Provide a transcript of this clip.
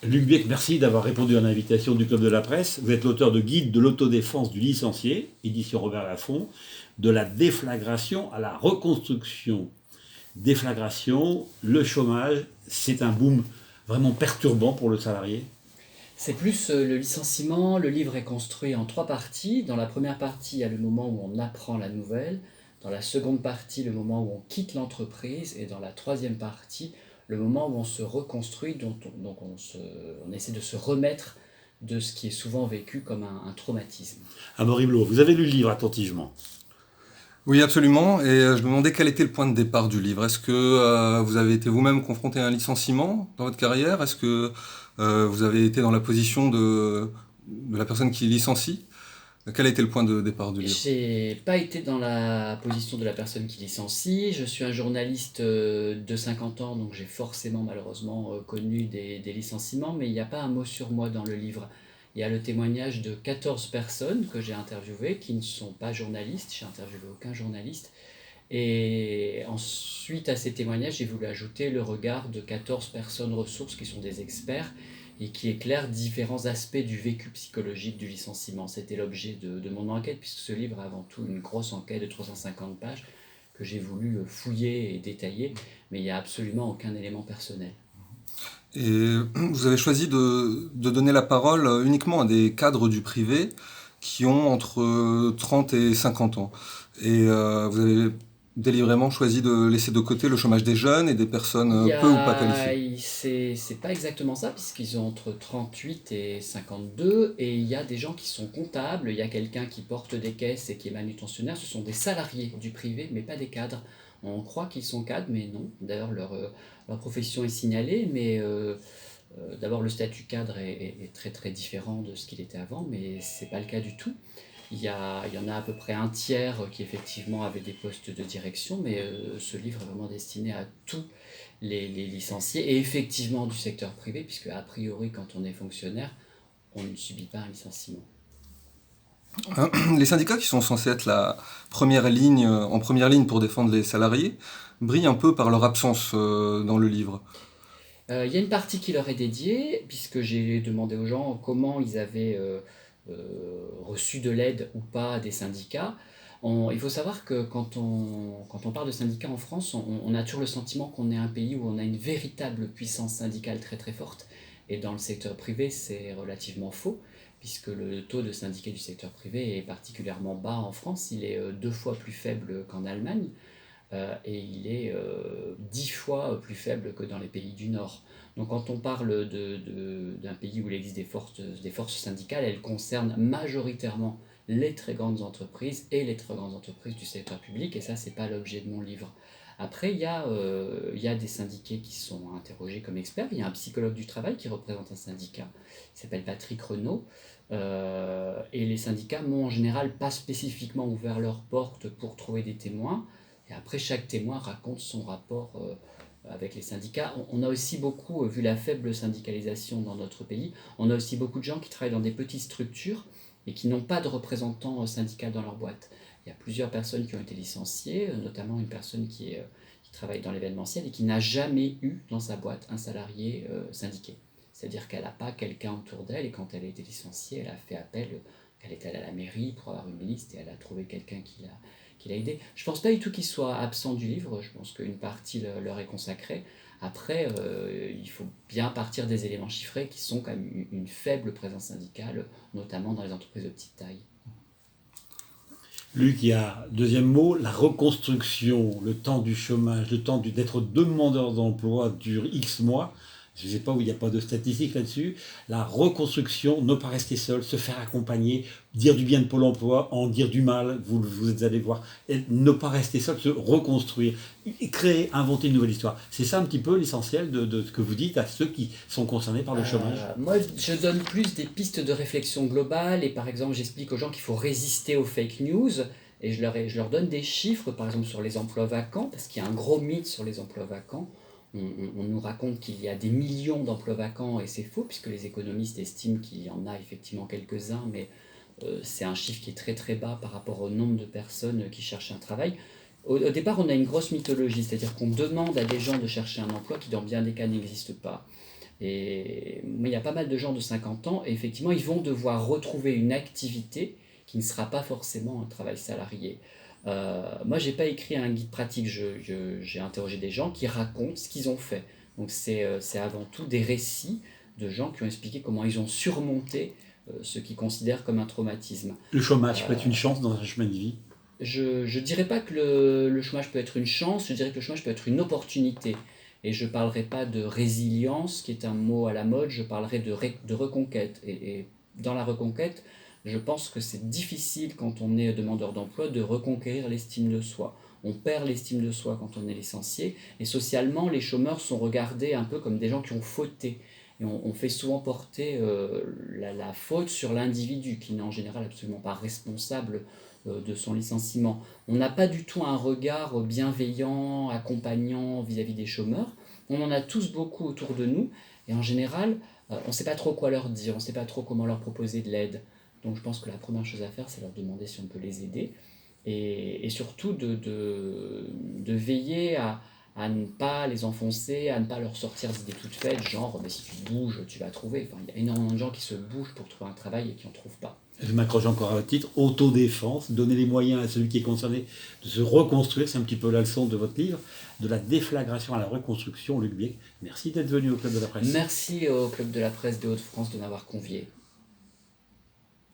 Luc Beck, merci d'avoir répondu à l'invitation du Club de la Presse. Vous êtes l'auteur de Guide de l'autodéfense du licencié, édition Robert Laffont, de la déflagration à la reconstruction. Déflagration, le chômage, c'est un boom vraiment perturbant pour le salarié. C'est plus le licenciement. Le livre est construit en trois parties. Dans la première partie, il y a le moment où on apprend la nouvelle. Dans la seconde partie, le moment où on quitte l'entreprise. Et dans la troisième partie, le moment où on se reconstruit, donc on essaie de se remettre de ce qui est souvent vécu comme un traumatisme. Amaury Blot, vous avez lu le livre attentivement. Oui, absolument. Et je me demandais quel était le point de départ du livre. Est-ce que vous avez été vous-même confronté à un licenciement dans votre carrière? Est-ce que vous avez été dans la position de la personne qui licencie? Quel a été le point de départ du livre? J'ai pas été dans la position de la personne qui licencie. Je suis un journaliste de 50 ans, donc j'ai forcément malheureusement connu des licenciements, mais il n'y a pas un mot sur moi dans le livre. Il y a le témoignage de 14 personnes que j'ai interviewées qui ne sont pas journalistes. J'ai interviewé aucun journaliste. Et ensuite à ces témoignages, j'ai voulu ajouter le regard de 14 personnes ressources qui sont des experts et qui éclairent différents aspects du vécu psychologique du licenciement. C'était l'objet de mon enquête, puisque ce livre est avant tout une grosse enquête de 350 pages que j'ai voulu fouiller et détailler, mais il n'y a absolument aucun élément personnel. Et vous avez choisi de donner la parole uniquement à des cadres du privé qui ont entre 30 et 50 ans. Et vous avez délibérément choisi de laisser de côté le chômage des jeunes et des personnes Il y peu ou pas a, qualifiées. c'est pas exactement ça, puisqu'ils ont entre 38 et 52, et il y a des gens qui sont comptables, il y a quelqu'un qui porte des caisses et qui est manutentionnaire, ce sont des salariés du privé, mais pas des cadres. On croit qu'ils sont cadres, mais non. D'ailleurs, leur profession est signalée, mais d'abord le statut cadre est très très différent de ce qu'il était avant, mais c'est pas le cas du tout. Il y en a à peu près un tiers qui effectivement avaient des postes de direction, mais ce livre est vraiment destiné à tous les licenciés, et effectivement du secteur privé, puisque a priori quand on est fonctionnaire, on ne subit pas un licenciement. Les syndicats qui sont censés être la première ligne, en première ligne pour défendre les salariés, brillent un peu par leur absence dans le livre. Il y a une partie qui leur est dédiée, puisque j'ai demandé aux gens comment ils avaient reçu de l'aide ou pas des syndicats. Il faut savoir que quand on parle de syndicats en France, on a toujours le sentiment qu'on est un pays où on a une véritable puissance syndicale très très forte. Et dans le secteur privé, c'est relativement faux, puisque le taux de syndiqués du secteur privé est particulièrement bas en France. Il est deux fois plus faible qu'en Allemagne. Et il est 10 fois plus faible que dans les pays du Nord. Donc quand on parle d'un pays où il existe des forces syndicales, elles concernent majoritairement les très grandes entreprises et les très grandes entreprises du secteur public, et ça, c'est pas l'objet de mon livre. Après, il y a des syndiqués qui sont interrogés comme experts. Il y a un psychologue du travail qui représente un syndicat, il s'appelle Patrick Renaud. Et les syndicats m'ont en général pas spécifiquement ouvert leurs portes pour trouver des témoins. Et après, chaque témoin raconte son rapport avec les syndicats. On a aussi beaucoup, vu la faible syndicalisation dans notre pays, on a aussi beaucoup de gens qui travaillent dans des petites structures et qui n'ont pas de représentants syndical dans leur boîte. Il y a plusieurs personnes qui ont été licenciées, notamment une personne qui travaille dans l'événementiel et qui n'a jamais eu dans sa boîte un salarié syndiqué. C'est-à-dire qu'elle n'a pas quelqu'un autour d'elle, et quand elle a été licenciée, elle a fait appel, elle est allée à la mairie pour avoir une liste et elle a trouvé quelqu'un qui l'a aidé. Je pense pas du tout qu'ils soient absents du livre, je pense qu'une partie leur est consacrée. Après, il faut bien partir des éléments chiffrés qui sont quand même une faible présence syndicale, notamment dans les entreprises de petite taille. Luc, il y a deuxième mot, la reconstruction, le temps du chômage, le temps d'être demandeur d'emploi dure X mois. Je ne sais pas où il n'y a pas de statistiques là-dessus. La reconstruction, ne pas rester seul, se faire accompagner, dire du bien de Pôle emploi, en dire du mal, vous allez voir. Et ne pas rester seul, se reconstruire, créer, inventer une nouvelle histoire. C'est ça un petit peu l'essentiel de ce que vous dites à ceux qui sont concernés par le chômage. Moi, je donne plus des pistes de réflexion globale, et par exemple, j'explique aux gens qu'il faut résister aux fake news, et je leur donne des chiffres, par exemple, sur les emplois vacants, parce qu'il y a un gros mythe sur les emplois vacants. On nous raconte qu'il y a des millions d'emplois vacants, et c'est faux, puisque les économistes estiment qu'il y en a effectivement quelques-uns, mais c'est un chiffre qui est très très bas par rapport au nombre de personnes qui cherchent un travail. Au départ, on a une grosse mythologie, c'est-à-dire qu'on demande à des gens de chercher un emploi qui, dans bien des cas, n'existe pas. Mais il y a pas mal de gens de 50 ans, et effectivement, ils vont devoir retrouver une activité qui ne sera pas forcément un travail salarié. Moi, j'ai pas écrit un guide pratique, j'ai interrogé des gens qui racontent ce qu'ils ont fait. Donc c'est avant tout des récits de gens qui ont expliqué comment ils ont surmonté ce qu'ils considèrent comme un traumatisme. Le chômage peut être une chance dans un chemin de vie. Je dirais pas que le chômage peut être une chance, je dirais que le chômage peut être une opportunité. Et je parlerai pas de résilience, qui est un mot à la mode, je parlerai de reconquête. Et dans la reconquête, je pense que c'est difficile quand on est demandeur d'emploi de reconquérir l'estime de soi. On perd l'estime de soi quand on est licencié. Et socialement, les chômeurs sont regardés un peu comme des gens qui ont fauté. Et on fait souvent porter la faute sur l'individu, qui n'est en général absolument pas responsable de son licenciement. On n'a pas du tout un regard bienveillant, accompagnant vis-à-vis des chômeurs. On en a tous beaucoup autour de nous, et en général, on ne sait pas trop quoi leur dire, on ne sait pas trop comment leur proposer de l'aide. Donc je pense que la première chose à faire, c'est leur demander si on peut les aider, et surtout de veiller à ne pas les enfoncer, à ne pas leur sortir d'idées toutes faites, genre mais si tu bouges, tu vas trouver. Enfin, il y a énormément de gens qui se bougent pour trouver un travail et qui n'en trouvent pas. Je m'accroche encore à votre titre, autodéfense, donner les moyens à celui qui est concerné de se reconstruire, c'est un petit peu la leçon de votre livre, de la déflagration à la reconstruction. Luc Biec, merci d'être venu au Club de la Presse. Merci au Club de la Presse des Hauts-de-France de m'avoir convié.